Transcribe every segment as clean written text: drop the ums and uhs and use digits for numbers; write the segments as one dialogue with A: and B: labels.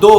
A: 2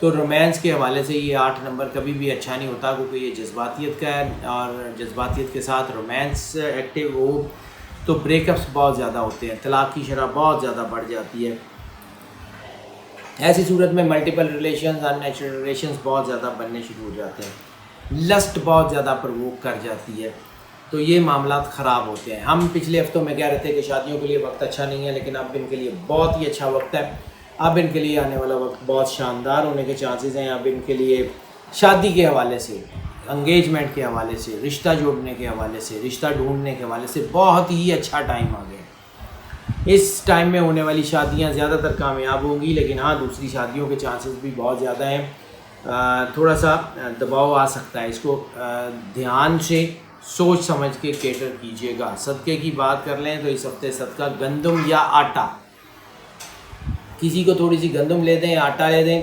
A: تو رومانس کے حوالے سے یہ 8 نمبر کبھی بھی اچھا نہیں ہوتا، کیونکہ یہ جذباتیت کا ہے، اور جذباتیت کے ساتھ رومانس ایکٹیو ہو تو بریک اپس بہت زیادہ ہوتے ہیں، طلاق کی شرح بہت زیادہ بڑھ جاتی ہے۔ ایسی صورت میں ملٹیپل ریلیشنز، ان نیچرل ریلیشنز بہت زیادہ بننے شروع ہو جاتے ہیں، لسٹ بہت زیادہ پرووک کر جاتی ہے، تو یہ معاملات خراب ہوتے ہیں۔ ہم پچھلے ہفتوں میں کہہ رہے تھے کہ شادیوں کے لیے وقت اچھا نہیں ہے، لیکن اب ان کے لیے بہت ہی اچھا وقت ہے، اب ان کے لیے آنے والا وقت بہت شاندار ہونے کے چانسز ہیں۔ اب ان کے لیے شادی کے حوالے سے، انگیجمنٹ کے حوالے سے، رشتہ جوڑنے کے حوالے سے، رشتہ ڈھونڈنے کے حوالے سے بہت ہی اچھا ٹائم آ گیا ہے۔ اس ٹائم میں ہونے والی شادیاں زیادہ تر کامیاب ہوں گی، لیکن ہاں دوسری شادیوں کے چانسز بھی بہت زیادہ ہیں، تھوڑا سا دباؤ آ سکتا ہے، اس کو دھیان سے سوچ سمجھ کے کیٹر کیجیے گا۔ صدقے کی بات کر لیں تو اس ہفتے صدقہ گندم یا آٹا، کسی کو تھوڑی سی گندم لے دیں، آٹا لے دیں،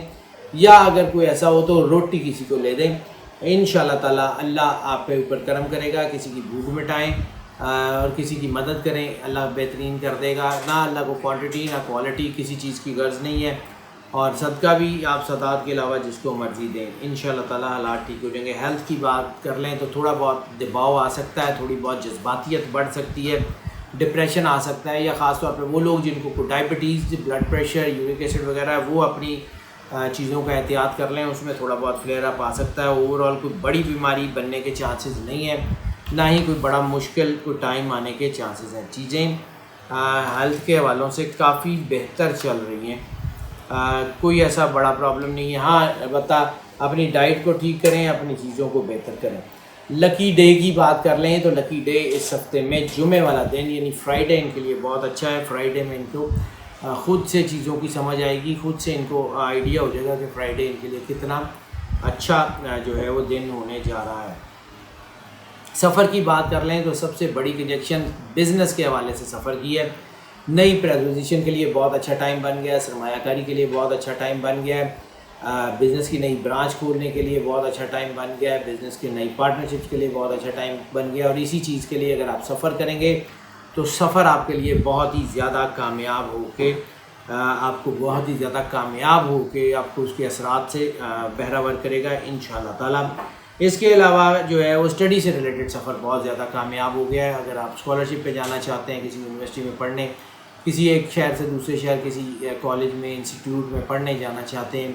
A: یا اگر کوئی ایسا ہو تو روٹی کسی کو لے دیں، انشاءاللہ تعالیٰ اللہ آپ کے اوپر کرم کرے گا، کسی کی بھوک مٹائیں اور کسی کی مدد کریں، اللہ بہترین کر دے گا۔ نہ اللہ کو کوانٹٹی نہ کوالٹی کسی چیز کی غرض نہیں ہے، اور صدقہ بھی آپ صدقات کے علاوہ جس کو مرضی دیں، انشاءاللہ تعالیٰ حالات ٹھیک ہو جائیں گے۔ ہیلتھ کی بات کر لیں تو تھوڑا بہت دباؤ آ سکتا ہے، تھوڑی بہت جذباتیت بڑھ سکتی ہے، ڈپریشن آ سکتا ہے، یا خاص طور پہ وہ لوگ جن کو diabetes, blood pressure, uric acid وغیرہ ہے، وہ اپنی چیزوں کا احتیاط کر لیں، اس میں تھوڑا بہت فلیئر اپ آ سکتا ہے۔ اوور آل کوئی بڑی بیماری بننے کے چانسز نہیں ہیں، نہ ہی کوئی بڑا مشکل کوئی ٹائم آنے کے چانسز ہیں۔ چیزیں ہیلتھ کے حوالوں سے کافی بہتر چل رہی ہیں، کوئی ایسا بڑا پرابلم نہیں ہے۔ ہاں البتہ اپنی ڈائٹ کو ٹھیک کریں، اپنی چیزوں کو بہتر کریں۔ لکی ڈے کی بات کر لیں تو لکی ڈے اس ہفتے میں جمعے والا دن یعنی فرائیڈے ان کے لیے بہت اچھا ہے۔ فرائیڈے میں ان کو خود سے چیزوں کی سمجھ آئے گی، خود سے ان کو آئیڈیا ہو جائے گا کہ فرائیڈے ان کے لیے کتنا اچھا جو ہے وہ دن ہونے جا رہا ہے۔ سفر کی بات کر لیں تو سب سے بڑی کنجیکشن بزنس کے حوالے سے سفر کی ہے۔ نئی پریزنٹیشن کے لیے بہت اچھا ٹائم بن گیا ہے، سرمایہ کاری کے لیے بہت اچھا ٹائم بن گیا ہے، بزنس کی نئی برانچ کھولنے کے لیے بہت اچھا ٹائم بن گیا ہے، بزنس کی نئی پارٹنرشپس کے لیے بہت اچھا ٹائم بن گیا ہے، اور اسی چیز کے لیے اگر آپ سفر کریں گے تو سفر آپ کے لیے بہت ہی زیادہ کامیاب ہو کے آپ کو بہت ہی زیادہ کامیاب ہو کے آپ کو اس کے اثرات سے بہرہ کرے گا انشاءاللہ تعالیٰ۔ اس کے علاوہ جو ہے وہ اسٹڈی سے ریلیٹڈ سفر بہت زیادہ کامیاب ہو گیا ہے۔ اگر آپ اسکالرشپ پہ جانا چاہتے ہیں کسی یونیورسٹی میں پڑھنے، کسی ایک شہر سے دوسرے شہر، کسی کالج میں، انسٹیٹیوٹ میں پڑھنے جانا چاہتے ہیں،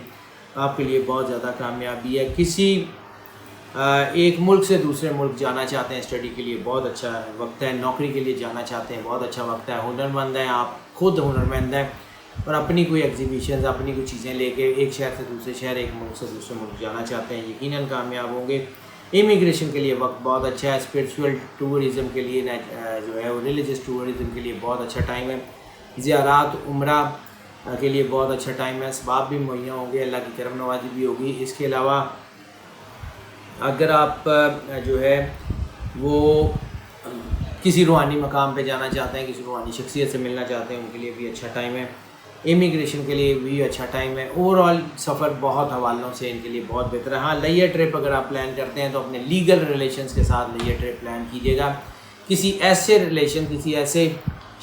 A: آپ کے لیے بہت زیادہ کامیابی ہے۔ کسی ایک ملک سے دوسرے ملک جانا چاہتے ہیں اسٹڈی کے لیے بہت اچھا وقت ہے، نوکری کے لیے جانا چاہتے ہیں بہت اچھا وقت ہے، ہنرمند ہیں آپ، خود ہنرمند ہیں اور اپنی کوئی ایگزیبیشنز، اپنی کوئی چیزیں لے کے ایک شہر سے دوسرے شہر، ایک ملک سے دوسرے ملک جانا چاہتے ہیں، یقیناً کامیاب ہوں گے۔ امیگریشن کے لیے وقت بہت اچھا ہے، اسپرچول ٹورزم کے لیے جو ہے وہ ریلیجس ٹورزم کے لیے بہت اچھا ٹائم ہے، زیارات عمرہ کے لیے بہت اچھا ٹائم ہے، اسباب بھی مہیا ہوں گے، اللہ کی کرم نوازی بھی ہوگی۔ اس کے علاوہ اگر آپ جو ہے وہ کسی روحانی مقام پہ جانا چاہتے ہیں، کسی روحانی شخصیت سے ملنا چاہتے ہیں، ان کے لیے بھی اچھا ٹائم ہے، امیگریشن کے لیے بھی اچھا ٹائم ہے۔ اوور آل سفر بہت حوالوں سے ان کے لیے بہت بہتر ہے۔ ہاں لیئر ٹرپ اگر آپ پلان کرتے ہیں تو اپنے لیگل ریلیشنز کے ساتھ لیئر ٹرپ پلان کیجیے گا، کسی ایسے ریلیشن، کسی ایسے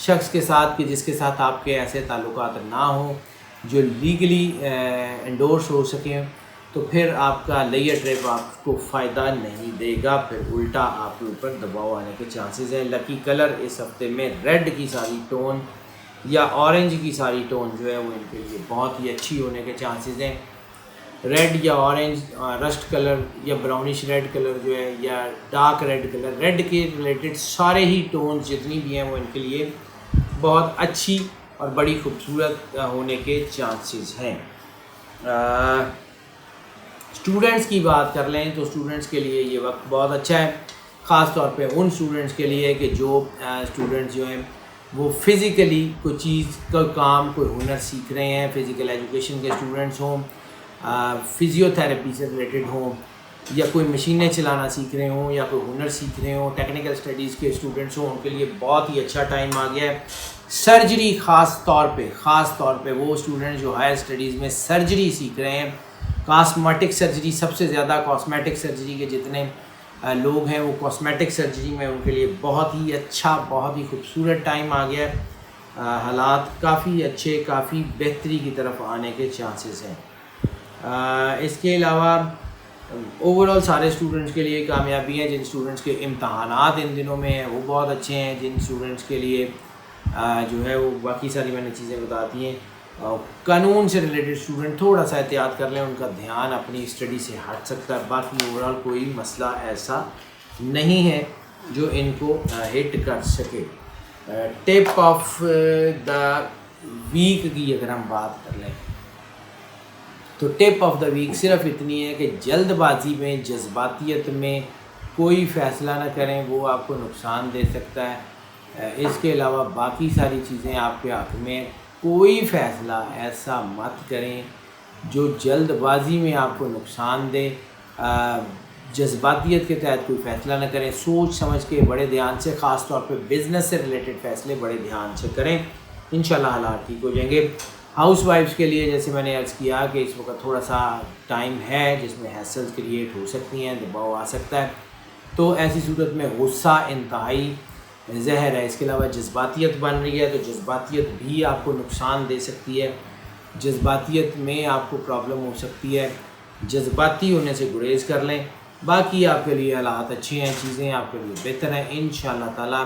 A: شخص کے ساتھ کہ جس کے ساتھ آپ کے ایسے تعلقات نہ ہوں جو لیگلی انڈورس ہو سکیں، تو پھر آپ کا لیئر ٹرپ آپ کو فائدہ نہیں دے گا، پھر الٹا آپ کے اوپر دباؤ آنے کے چانسز ہیں۔ لکی کلر اس ہفتے میں ریڈ کی ساری ٹون یا اورنج کی ساری ٹون جو ہے وہ ان کے لیے بہت ہی اچھی ہونے کے چانسز ہیں۔ ریڈ یا اورنج، رسٹ کلر یا براؤنش ریڈ کلر جو ہے، یا ڈارک ریڈ کلر، ریڈ کے ریلیٹڈ سارے ہی ٹونز جتنی بھی ہیں وہ ان کے لیے بہت اچھی اور بڑی خوبصورت ہونے کے چانسز ہیں۔ اسٹوڈنٹس کی بات کر لیں تو اسٹوڈنٹس کے لیے یہ وقت بہت اچھا ہے، خاص طور پہ ان اسٹوڈنٹس کے لیے کہ جو اسٹوڈنٹس جو ہیں وہ فزیکلی کوئی چیز، کوئی کام، کوئی ہنر سیکھ رہے ہیں، فزیکل ایجوکیشن کے اسٹوڈنٹس ہوں، فزیو تھراپی سے ریلیٹڈ ہوں، یا کوئی مشینیں چلانا سیکھ رہے ہوں، یا کوئی ہنر سیکھ رہے ہوں، ٹیکنیکل اسٹڈیز کے اسٹوڈنٹس ہوں، ان کے لیے بہت ہی اچھا ٹائم آ گیا ہے۔ سرجری خاص طور پہ وہ اسٹوڈنٹ جو ہائر اسٹڈیز میں سرجری سیکھ رہے ہیں، کاسمیٹک سرجری، سب سے زیادہ کاسمیٹک سرجری کے جتنے لوگ ہیں وہ کاسمیٹک سرجری میں، ان کے لیے بہت ہی اچھا، بہت ہی خوبصورت ٹائم آ گیا ہے، حالات کافی اچھے، کافی بہتری کی طرف آنے کے چانسز ہیں۔ اس کے علاوہ اوور آل سارے اسٹوڈنٹس کے لیے کامیابی ہیں. جن اسٹوڈنٹس کے امتحانات ان دنوں میں ہیں وہ بہت اچھے ہیں. جن اسٹوڈنٹس کے لیے جو ہے وہ باقی ساری میں نے چیزیں بتا دی ہیں. قانون سے ریلیٹڈ اسٹوڈنٹ تھوڑا سا احتیاط کر لیں, ان کا دھیان اپنی اسٹڈی سے ہٹ سکتا ہے. باقی اوور آل کوئی مسئلہ ایسا نہیں ہے جو ان کو ہٹ کر سکے. ٹپ آف دا ویک کی اگر ہم بات کر لیں تو ٹپ آف دا ویک صرف اتنی ہے کہ جلد بازی میں, جذباتیت میں کوئی فیصلہ نہ کریں, وہ آپ کو نقصان دے سکتا ہے. اس کے علاوہ باقی ساری چیزیں آپ کے حق میں. کوئی فیصلہ ایسا مت کریں جو جلد بازی میں آپ کو نقصان دے. جذباتیت کے تحت کوئی فیصلہ نہ کریں, سوچ سمجھ کے بڑے دھیان سے, خاص طور پہ بزنس سے ریلیٹڈ فیصلے بڑے دھیان سے کریں. انشاءاللہ حالات ٹھیک ہو جائیں گے. ہاؤس وائفس کے لیے جیسے میں نے عرض کیا کہ اس وقت تھوڑا سا ٹائم ہے جس میں ہیسلز کریٹ ہو سکتی ہیں, دباؤ آ سکتا ہے, تو ایسی صورت میں غصہ انتہائی زہر ہے. اس کے علاوہ جذباتیت بن رہی ہے تو جذباتیت بھی آپ کو نقصان دے سکتی ہے, جذباتیت میں آپ کو پرابلم ہو سکتی ہے. جذباتی ہونے سے گریز کر لیں. باقی آپ کے لیے حالات اچھے ہیں, چیزیں آپ کے لیے بہتر ہیں انشاءاللہ تعالیٰ.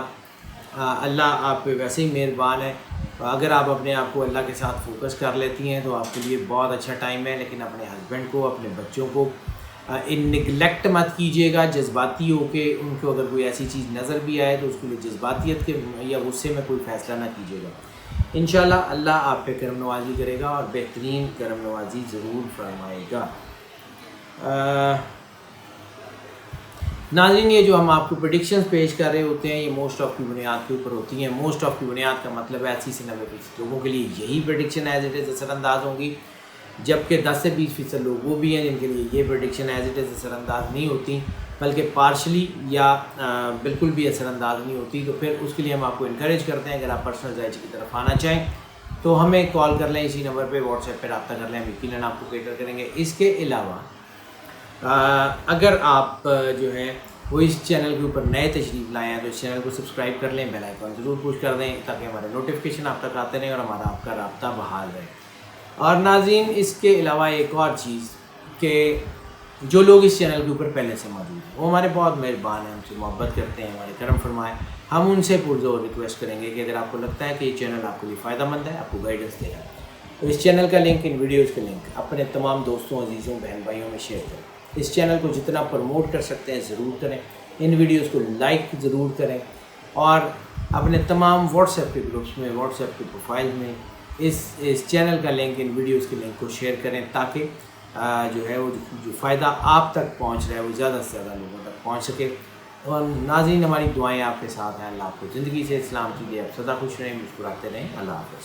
A: اللہ آپ پہ ویسے ہی مہربان ہے. اگر آپ اپنے آپ کو اللہ کے ساتھ فوکس کر لیتی ہیں تو آپ کے لیے بہت اچھا ٹائم ہے. لیکن اپنے ہسبینڈ کو, اپنے بچوں کو نگلیکٹ مت کیجیے گا جذباتی ہو کے. ان کو اگر کوئی ایسی چیز نظر بھی آئے تو اس کے لیے جذباتیت کے یا غصے میں کوئی فیصلہ نہ کیجیے گا. انشاءاللہ اللہ آپ پہ کرم نوازی کرے گا اور بہترین کرم نوازی ضرور فرمائے گا. ناظرین, یہ جو ہم آپ کو پریڈکشنز پیش کر رہے ہوتے ہیں یہ موسٹ آف کی بنیاد کے اوپر ہوتی ہیں. موسٹ آف کی بنیاد کا مطلب ہے 80 سے 90% لوگوں کے لیے یہی پریڈکشن ایز اٹ از اثر انداز ہوں گی, جبکہ 10 سے 20% لوگ وہ بھی ہیں جن کے لیے یہ پریڈکشن ایز اٹ از اثر انداز نہیں ہوتی, بلکہ پارشلی یا بالکل بھی اثر انداز نہیں ہوتی. تو پھر اس کے لیے ہم آپ کو انکریج کرتے ہیں اگر آپ پرسنل ذائچے کی طرف آنا چاہیں تو ہمیں کال کر لیں, اسی نمبر پہ واٹس ایپ پہ رابطہ کر لیں, ہم یقیناً آپ کو کیٹر کریں گے. اس کے علاوہ اگر آپ جو ہے وہ اس چینل کے اوپر نئے تشریف لائے ہیں تو اس چینل کو سبسکرائب کر لیں, بیل آئیکن ضرور پوش کر دیں تاکہ ہمارے نوٹیفیکیشن آپ تک آتے رہیں اور ہمارا آپ کا رابطہ بحال رہے. اور ناظرین, اس کے علاوہ ایک اور چیز کہ جو لوگ اس چینل کے اوپر پہلے سے موجود ہیں وہ ہمارے بہت مہربان ہیں, ہم سے محبت کرتے ہیں, ہمارے کرم فرمائیں. ہم ان سے پرزور ریکویسٹ کریں گے کہ اگر آپ کو لگتا ہے کہ یہ چینل آپ کے لیے فائدہ مند ہے, آپ کو گائیڈنس دے رہا ہے, تو اس چینل کا لنک, ان ویڈیوز کا لنک اپنے تمام دوستوں, عزیزوں, بہن بھائیوں میں شیئر کریں. اس چینل کو جتنا پروموٹ کر سکتے ہیں ضرور کریں. ان ویڈیوز کو لائک ضرور کریں اور اپنے تمام واٹس ایپ کے گروپس میں, واٹس ایپ کے پروفائل میں اس چینل کا لنک, ان ویڈیوز کے لنک کو شیئر کریں تاکہ جو ہے وہ جو فائدہ آپ تک پہنچ رہا ہے وہ زیادہ سے زیادہ لوگوں تک پہنچ سکے. اور ناظرین, ہماری دعائیں آپ کے ساتھ ہیں. اللہ آپ کو زندگی سے اسلام کی دے, آپ سدا خوش رہیں, مسکراتے رہیں. اللہ حافظ.